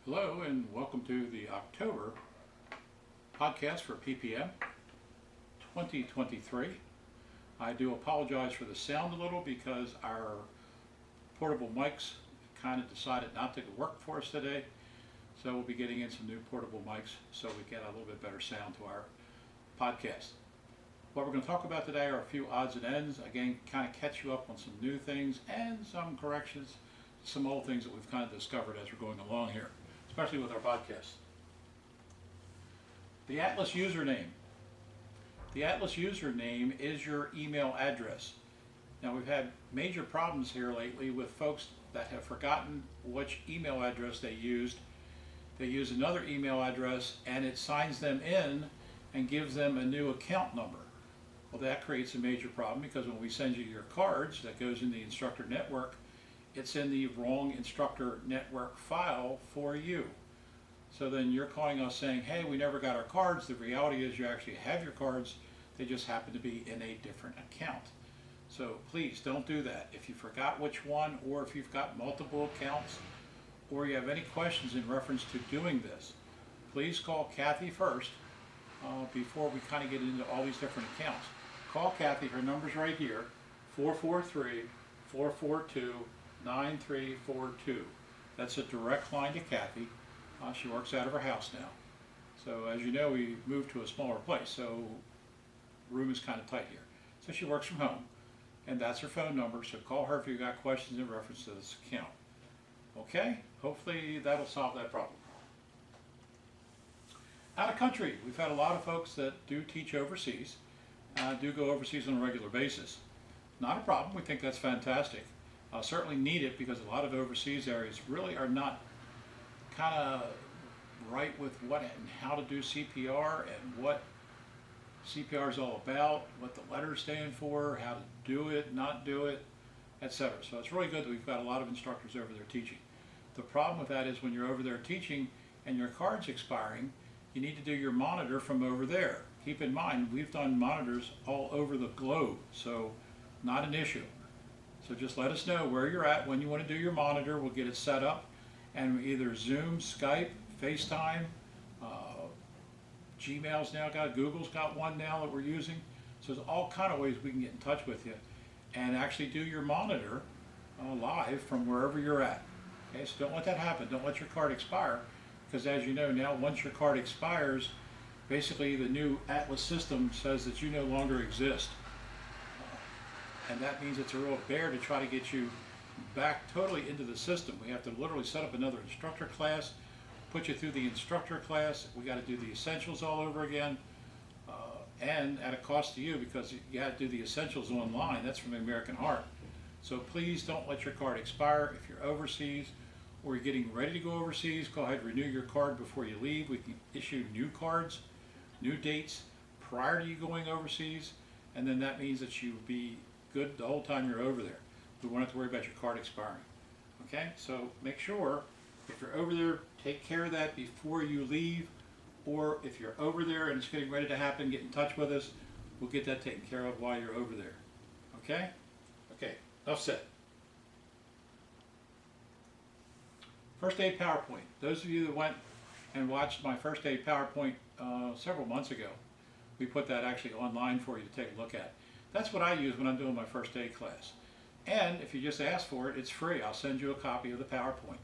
Hello and welcome to the October podcast for PPM 2023. I do apologize for the sound a little because our portable mics kind of decided not to work for us today. So we'll be getting in some new portable mics so we get a little bit better sound to our podcast. What we're going to talk about today are a few odds and ends. Again, kind of catch you up on some new things and some corrections, some old things that we've kind of discovered as we're going along here, especially with our podcast. The Atlas username. The Atlas username is your email address. Now we've had major problems here lately with folks that have forgotten which email address they used. They use another email address and it signs them in and gives them a new account number. Well, that creates a major problem because when we send you your cards that goes in the instructor network, it's in the wrong instructor network file for you. So then you're calling us saying, hey, we never got our cards. The reality is you actually have your cards. They just happen to be in a different account. So please don't do that. If you forgot which one, or if you've got multiple accounts, or you have any questions in reference to doing this, please call Kathy first before we kind of get into all these different accounts. Call Kathy. Her number's right here, 443-442-9342. That's a direct line to Kathy. She works out of her house now. So as you know, we moved to a smaller place, so room is kind of tight here. So she works from home, and that's her phone number. So call her if you've got questions in reference to this account. Okay? Hopefully that'll solve that problem. Out of country, we've had a lot of folks that do teach overseas, do go overseas on a regular basis. Not a problem. We think that's fantastic. Certainly need it because a lot of overseas areas really are not kind of right with what and how to do CPR and what CPR is all about, what the letters stand for, how to do it, not do it, etc. So it's really good that we've got a lot of instructors over there teaching. The problem with that is when you're over there teaching and your card's expiring, you need to do your monitor from over there. Keep in mind, we've done monitors all over the globe, so not an issue. So just let us know where you're at when you want to do your monitor. We'll get it set up, and either Zoom, Skype, FaceTime, Gmail's now got, Google's got one now that we're using. So there's all kind of ways we can get in touch with you and actually do your monitor live from wherever you're at. Okay, so don't let that happen. Don't let your card expire, because as you know now, once your card expires, basically the new Atlas system says that you no longer exist. And that means it's a real bear to try to get you back totally into the system. We have to literally set up another instructor class, put you through the instructor class. We got to do the essentials all over again, and at a cost to you because you have to do the essentials online. That's from the American Heart. So please don't let your card expire. If you're overseas or you're getting ready to go overseas, go ahead and renew your card before you leave. We can issue new cards, new dates prior to you going overseas, and then that means that you'll be good the whole time you're over there. We won't have to worry about your card expiring. Okay, so make sure if you're over there, take care of that before you leave, or if you're over there and it's getting ready to happen, get in touch with us. We'll get that taken care of while you're over there. Okay? Okay, enough said. First aid PowerPoint. Those of you that went and watched my first aid PowerPoint several months ago, we put that actually online for you to take a look at. That's what I use when I'm doing my first aid class. And if you just ask for it, it's free. I'll send you a copy of the PowerPoint.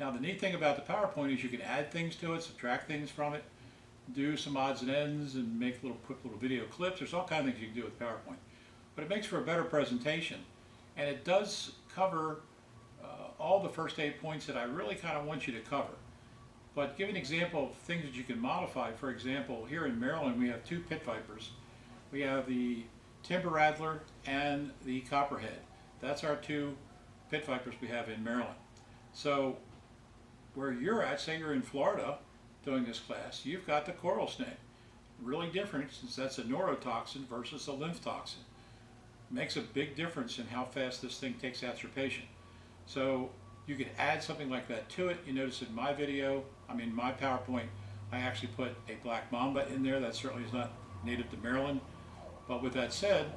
Now the neat thing about the PowerPoint is you can add things to it, subtract things from it, do some odds and ends, and make quick little video clips. There's all kinds of things you can do with PowerPoint. But it makes for a better presentation. And it does cover all the first aid points that I really kind of want you to cover. But give an example of things that you can modify. For example, here in Maryland we have two pit vipers. We have the Timber Rattler and the Copperhead. That's our two pit vipers we have in Maryland. So where you're at, say you're in Florida doing this class, you've got the coral snake. Really different since that's a neurotoxin versus a lymph toxin. Makes a big difference in how fast this thing takes out your patient. So you could add something like that to it. You notice in my video, my PowerPoint, I actually put a black mamba in there. That certainly is not native to Maryland. But with that said,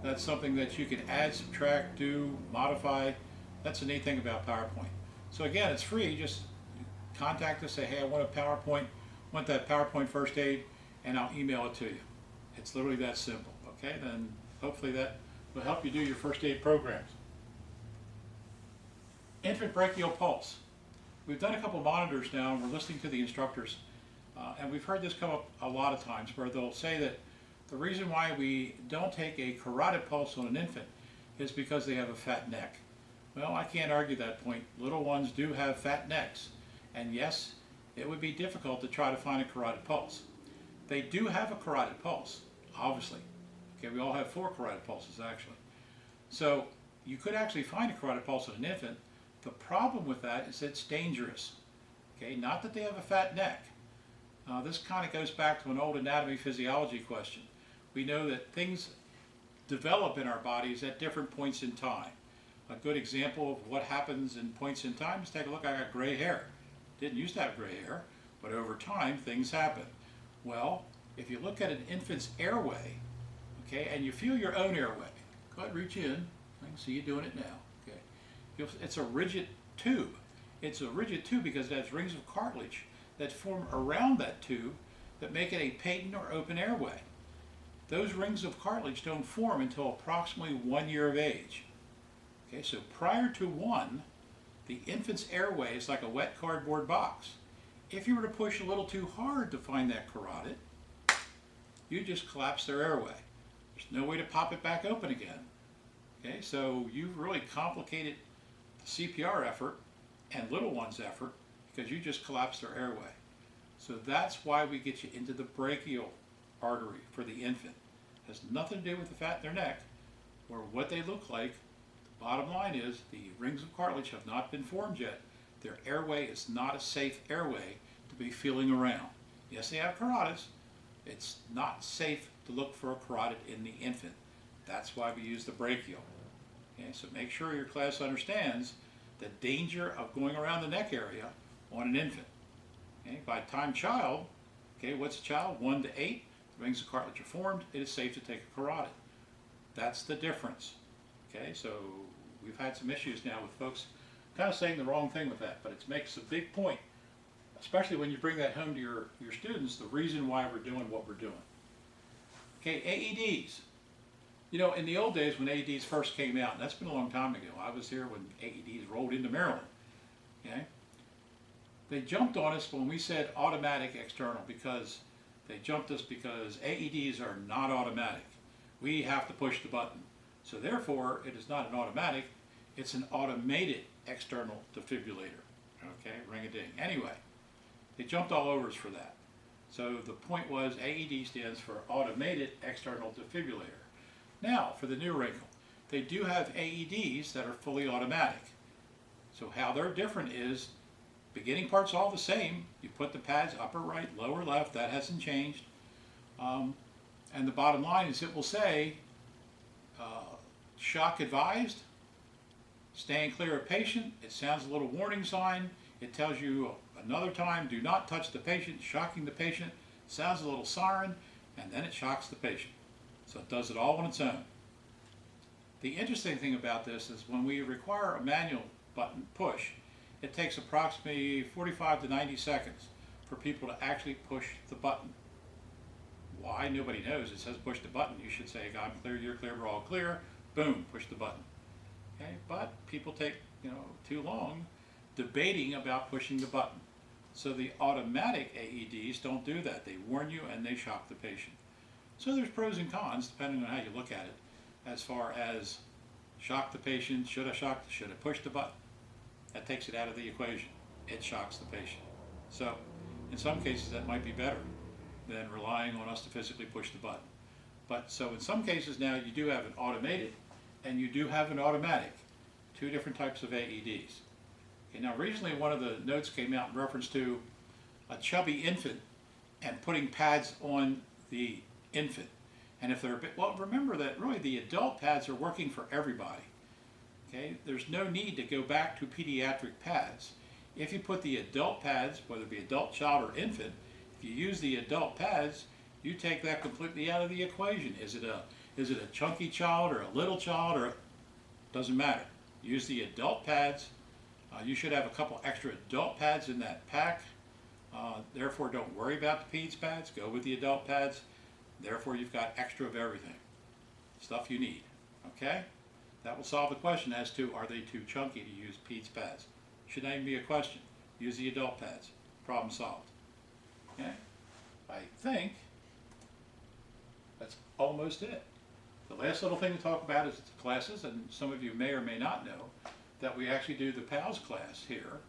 that's something that you can add, subtract, do, modify. That's the neat thing about PowerPoint. So again, it's free. Just contact us, say, hey, I want a PowerPoint, want that PowerPoint first aid, and I'll email it to you. It's literally that simple, okay? Then hopefully that will help you do your first aid programs. Infant brachial pulse. We've done a couple monitors now, and we're listening to the instructors, and we've heard this come up a lot of times where they'll say that the reason why we don't take a carotid pulse on an infant is because they have a fat neck. Well, I can't argue that point. Little ones do have fat necks, and yes, it would be difficult to try to find a carotid pulse. They do have a carotid pulse, obviously. Okay, we all have 4 carotid pulses actually. So you could actually find a carotid pulse in an infant. The problem with that is it's dangerous. Okay, not that they have a fat neck. This kind of goes back to an old anatomy physiology question. We know that things develop in our bodies at different points in time. A good example of what happens in points in time is take a look. I got gray hair. Didn't used to have gray hair, but over time things happen. Well, if you look at an infant's airway, okay, and you feel your own airway, go ahead, reach in. I can see you doing it now. Okay, it's a rigid tube. It's a rigid tube because it has rings of cartilage that form around that tube that make it a patent or open airway. Those rings of cartilage don't form until approximately 1 year of age. Okay, so prior to 1, the infant's airway is like a wet cardboard box. If you were to push a little too hard to find that carotid, you just collapse their airway. There's no way to pop it back open again. Okay, so you've really complicated the CPR effort and little one's effort because you just collapsed their airway. So that's why we get you into the brachial artery for the infant. It has nothing to do with the fat in their neck or what they look like. The bottom line is the rings of cartilage have not been formed yet. Their airway is not a safe airway to be feeling around. Yes, they have carotids. It's not safe to look for a carotid in the infant. That's why we use the brachial. Okay, so make sure your class understands the danger of going around the neck area on an infant. Okay, by time child, okay, what's a child? 1 to 8, the rings of cartilage are formed, it is safe to take a carotid. That's the difference. Okay, so we've had some issues now with folks kind of saying the wrong thing with that, but it makes a big point, especially when you bring that home to your students, the reason why we're doing what we're doing. Okay, AEDs. You know, in the old days when AEDs first came out, and that's been a long time ago, I was here when AEDs rolled into Maryland, okay? They jumped on us when we said automatic external because they jumped us because AEDs are not automatic. We have to push the button. So therefore, it is not an automatic, it's an automated external defibrillator, okay, ring-a-ding. Anyway, they jumped all over us for that. So the point was AED stands for automated external defibrillator. Now, for the new wrinkle, they do have AEDs that are fully automatic. So how they're different is, beginning part's all the same. You put the pads upper right, lower left, that hasn't changed. And the bottom line is it will say, shock advised, staying clear of patient. It sounds a little warning sign. It tells you another time, do not touch the patient, shocking the patient. Sounds a little siren, and then it shocks the patient. So it does it all on its own. The interesting thing about this is when we require a manual button push, it takes approximately 45 to 90 seconds for people to actually push the button. Why? Nobody knows. It says push the button. You should say, I'm clear, you're clear, we're all clear. Boom, push the button. Okay, but people take too long debating about pushing the button. So the automatic AEDs don't do that. They warn you and they shock the patient. So there's pros and cons depending on how you look at it as far as shock the patient, should I push the button? That takes it out of the equation. It shocks the patient. So in some cases that might be better than relying on us to physically push the button. But so in some cases now you do have an automated and you do have an automatic, 2 different types of AEDs. Okay, now recently one of the notes came out in reference to a chubby infant and putting pads on the infant. And if they're a bit, well, remember that really the adult pads are working for everybody. Okay, there's no need to go back to pediatric pads. If you put the adult pads, whether it be adult, child, or infant, if you use the adult pads, you take that completely out of the equation. Is it a chunky child or a little child, or doesn't matter. Use the adult pads. You should have a couple extra adult pads in that pack. Therefore, don't worry about the peds pads. Go with the adult pads. Therefore, you've got extra of everything. Stuff you need. Okay? That will solve the question as to, are they too chunky to use peds pads? Should not even be a question. Use the adult pads. Problem solved. Okay? I think that's almost it. The last little thing to talk about is the classes, and some of you may or may not know that we actually do the PALS class here.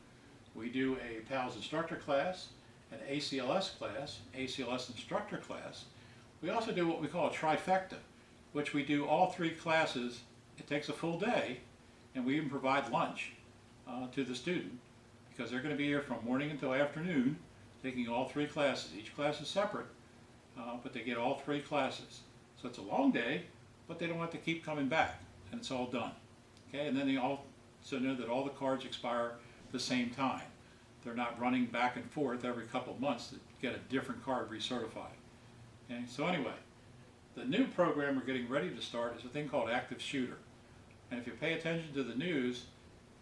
We do a PALS instructor class, an ACLS class, ACLS instructor class. We also do what we call a trifecta, which we do all three classes. It takes a full day, and we even provide lunch to the student, because they're going to be here from morning until afternoon taking all three classes. Each class is separate, but they get all three classes. So it's a long day, but they don't have to keep coming back, and it's all done. Okay, and then they also know that all the cards expire the same time. They're not running back and forth every couple of months to get a different card recertified. Okay, so anyway, the new program we're getting ready to start is a thing called Active Shooter. And if you pay attention to the news,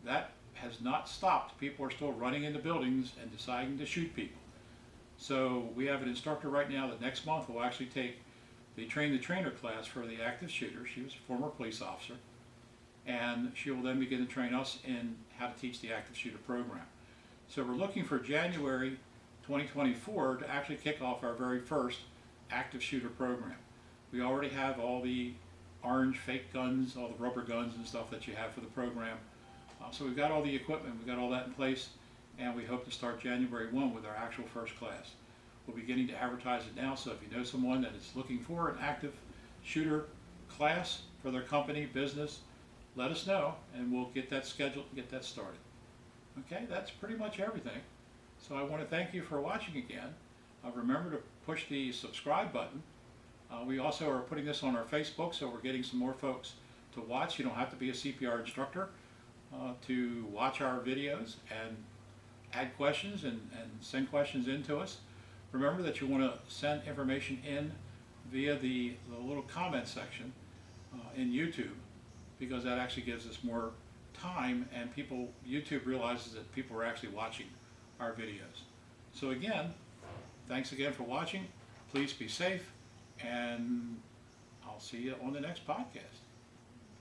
that has not stopped. People are still running into buildings and deciding to shoot people. So we have an instructor right now that next month will actually take the Train the Trainer class for the active shooter. She was a former police officer. And she will then begin to train us in how to teach the active shooter program. So we're looking for January 2024 to actually kick off our very first active shooter program. We already have all the orange fake guns, all the rubber guns and stuff that you have for the program. So we've got all the equipment, we've got all that in place, and we hope to start January 1 with our actual first class. We're beginning to advertise it now, so if you know someone that is looking for an active shooter class for their company, business, let us know, and we'll get that scheduled and get that started. Okay, that's pretty much everything. So I want to thank you for watching again. Remember to push the subscribe button. We also are putting this on our Facebook, so we're getting some more folks to watch. You don't have to be a CPR instructor to watch our videos and add questions and send questions in to us. Remember that you want to send information in via the little comment section in YouTube, because that actually gives us more time, and YouTube realizes that people are actually watching our videos. So again, thanks again for watching. Please be safe, and I'll see you on the next podcast.